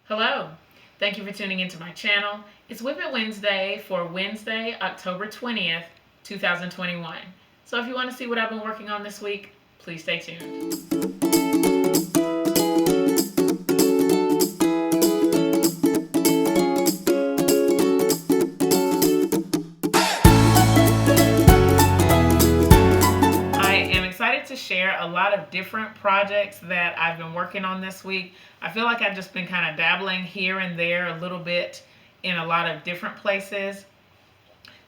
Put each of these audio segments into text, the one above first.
Hello. Thank you for tuning into my channel. It's WIP It Wednesday for Wednesday, October 20th, 2021. So if you want to see what I've been working on this week, please stay tuned. I am excited to share a lot of different projects that I've been working on this week. I feel like I've just been kind of dabbling here and there a little bit in a lot of different places.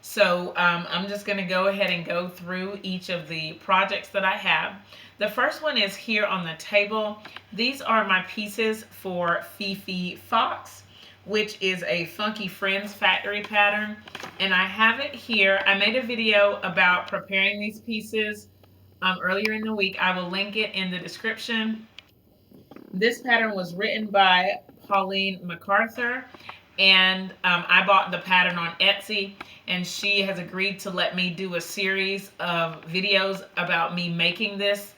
So I'm just going to go ahead and go through each of the projects that I have. The first one is here on the table. These are my pieces for Fifi Fox, which is a Funky Friends factory pattern. And I have it here. I made a video about preparing these pieces earlier in the week. I will link it in the description. This pattern was written by Pauline MacArthur, and I bought the pattern on Etsy, and she has agreed to let me do a series of videos about me making this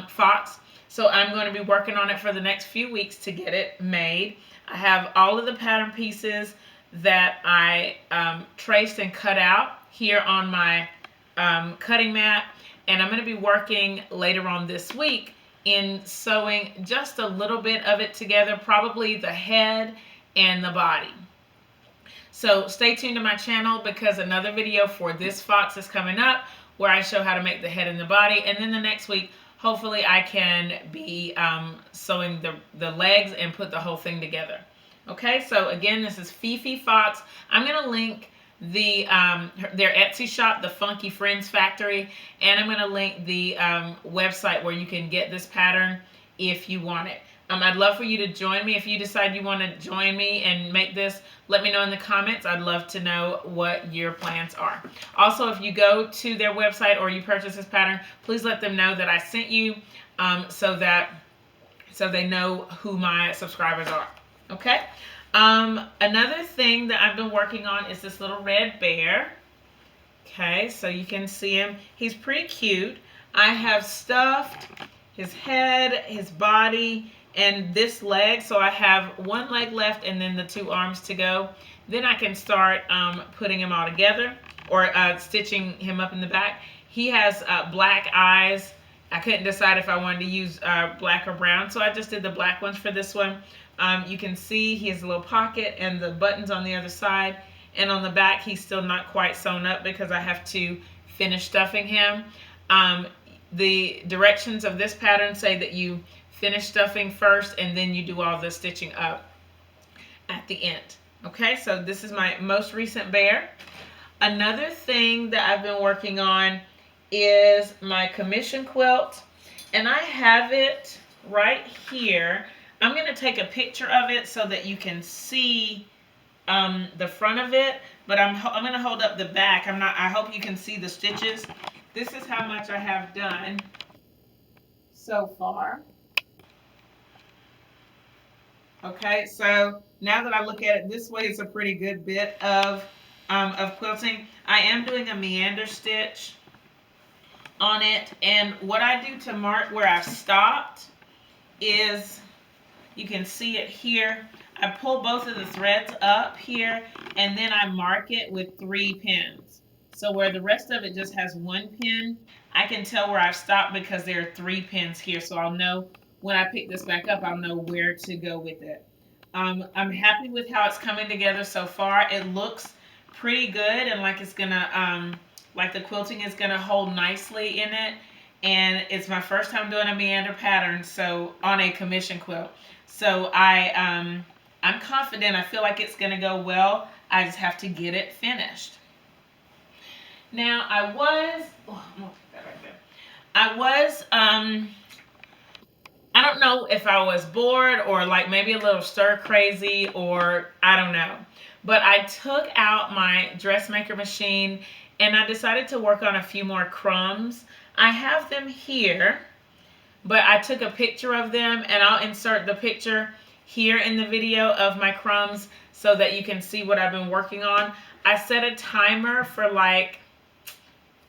fox. So I'm going to be working on it for the next few weeks to get it made. I have all of the pattern pieces that I traced and cut out here on my cutting mat, and I'm going to be working later on this week in sewing just a little bit of it together, probably the head and the body. So stay tuned to my channel because another video for this fox is coming up where I show how to make the head and the body, and then the next week hopefully I can be sewing the legs and put the whole thing together. Okay, so again, this is Fifi Fox. I'm going to link their Etsy shop, the Funky Friends Factory, and I'm going to link the website where you can get this pattern if you want it. I'd love for you to join me. If you decide you want to join me and make this, let me know in the comments. I'd love to know what your plans are. Also, if you go to their website or you purchase this pattern, please let them know that I sent you so they know who my subscribers are. Okay? Another thing that I've been working on is this little red bear. Okay, so you can see him. He's pretty cute. I have stuffed his head, his body, and this leg. So I have one leg left and then the two arms to go. Then I can start putting him all together or stitching him up in the back. He has black eyes. I couldn't decide if I wanted to use black or brown, so I just did the black ones for this one. You can see he has a little pocket and the buttons on the other side. And on the back, he's still not quite sewn up because I have to finish stuffing him. The directions of this pattern say that you finish stuffing first and then you do all the stitching up at the end. Okay, so this is my most recent bear. Another thing that I've been working on is my commission quilt, and I have it right here. I'm going to take a picture of it so that you can see the front of it, but I'm going to hold up the back. I hope you can see the stitches. This is how much I have done so far. Okay, so now that I look at it this way, it's a pretty good bit of quilting. I am doing a meander stitch on it, and what I do to mark where I've stopped is, you can see it here, I pull both of the threads up here and then I mark it with 3 pins. So where the rest of it just has 1 pin, I can tell where I've stopped because there are 3 pins here, so I'll know when I pick this back up, I'll know where to go with it. I'm happy with how it's coming together so far. It looks pretty good and like it's gonna like the quilting is gonna hold nicely in it. And it's my first time doing a meander pattern, so on a commission quilt. So I'm confident. I feel like it's going to go well. I just have to get it finished. Now I don't know if I was bored or like maybe a little stir crazy or I don't know. But I took out my dressmaker machine and I decided to work on a few more crumbs. I have them here, but I took a picture of them and I'll insert the picture here in the video of my crumbs so that you can see what I've been working on. I set a timer for like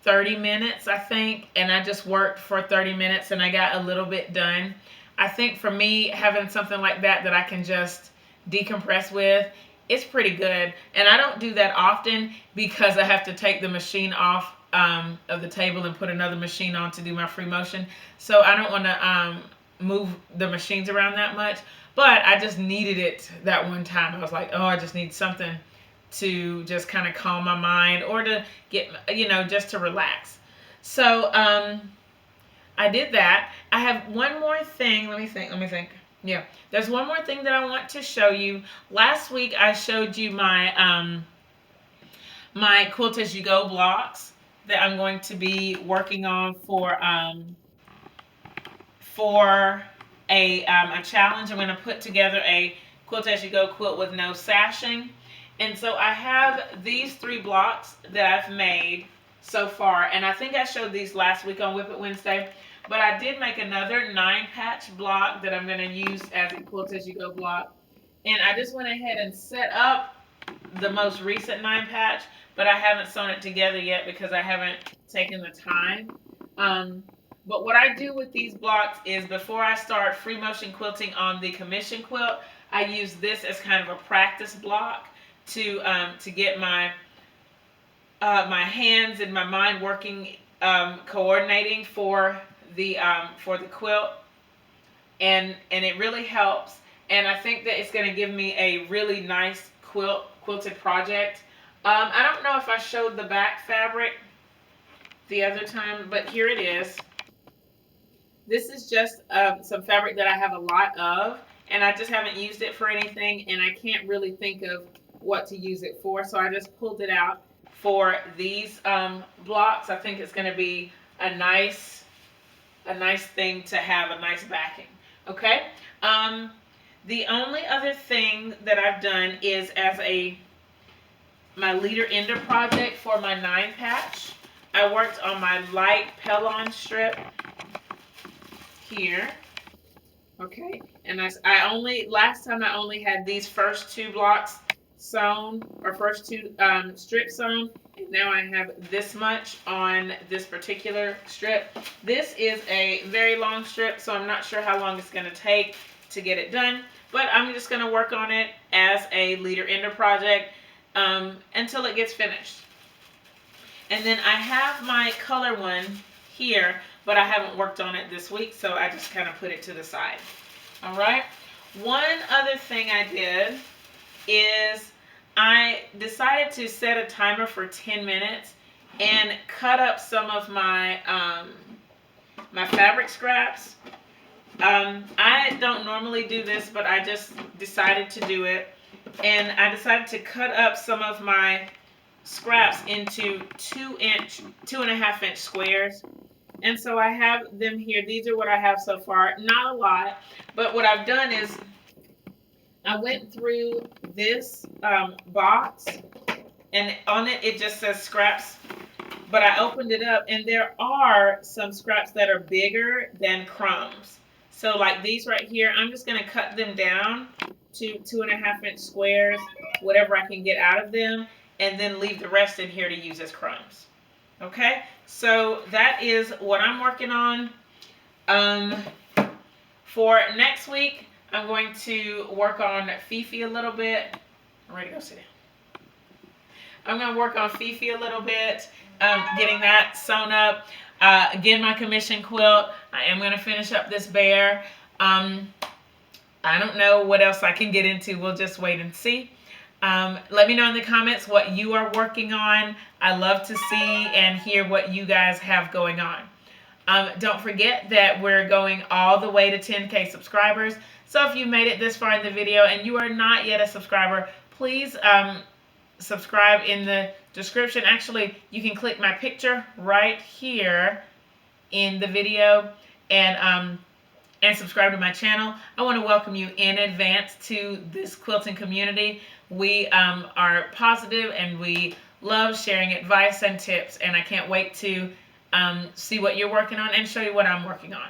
30 minutes, I think, and I just worked for 30 minutes and I got a little bit done. I think for me, having something like that I can just decompress with. It's pretty good. And I don't do that often because I have to take the machine off of the table and put another machine on to do my free motion. So I don't want to move the machines around that much. But I just needed it that one time. I was like, oh, I just need something to just kind of calm my mind or to get, just to relax. So I did that. I have one more thing. Let me think. Yeah, there's one more thing that I want to show you. Last week I showed you my my Quilt-As-You-Go blocks that I'm going to be working on for a challenge. I'm going to put together a Quilt-As-You-Go quilt with no sashing. And so I have these 3 blocks that I've made so far. And I think I showed these last week on WIP It Wednesday. But I did make another 9-patch block that I'm going to use as a Quilt-As-You-Go block. And I just went ahead and set up the most recent 9-patch, but I haven't sewn it together yet because I haven't taken the time. But what I do with these blocks is before I start free motion quilting on the commission quilt, I use this as kind of a practice block to get my my hands and my mind working, coordinating for the quilt, and it really helps. And I think that it's going to give me a really nice quilted project. I don't know if I showed the back fabric the other time, but here it is. This is just some fabric that I have a lot of, and I just haven't used it for anything, and I can't really think of what to use it for, so I just pulled it out for these blocks. I think it's going to be a nice thing to have, a nice backing. Okay. The only other thing that I've done is as my leader ender project for my 9-patch. I worked on my light Pellon strip here. Okay, and last time I only had these first 2 blocks sewn, or first 2 strips sewn, and now I have this much on this particular strip. This is a very long strip, so I'm not sure how long it's going to take to get it done, but I'm just going to work on it as a leader ender project until it gets finished. And then I have my color one here, but I haven't worked on it this week, so I just kind of put it to the side. All right. One other thing I did is I decided to set a timer for 10 minutes and cut up some of my my fabric scraps. I don't normally do this, but I just decided to do it. And I decided to cut up some of my scraps into 2.5 inch squares. And so I have them here. These are what I have so far. Not a lot, but what I've done is I went through this box, and on it, it just says scraps. But I opened it up, and there are some scraps that are bigger than crumbs. So like these right here, I'm just going to cut them down to 2.5 inch squares, whatever I can get out of them, and then leave the rest in here to use as crumbs. Okay, so that is what I'm working on. For next week, I'm going to work on Fifi a little bit. I'm ready to go sit down. I'm going to work on Fifi a little bit, getting that sewn up. Again, my commission quilt. I am going to finish up this bear. I don't know what else I can get into. We'll just wait and see. Let me know in the comments what you are working on. I love to see and hear what you guys have going on. Don't forget that we're going all the way to 10K subscribers. So if you made it this far in the video and you are not yet a subscriber, please subscribe in the description. Actually, you can click my picture right here in the video and subscribe to my channel. I want to welcome you in advance to this quilting community. We are positive and we love sharing advice and tips, and I can't wait to see what you're working on and show you what I'm working on.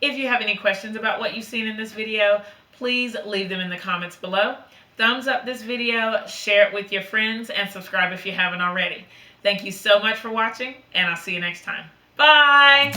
If you have any questions about what you've seen in this video, please leave them in the comments below. Thumbs up this video, share it with your friends, and subscribe if you haven't already. Thank you so much for watching, and I'll see you next time. Bye!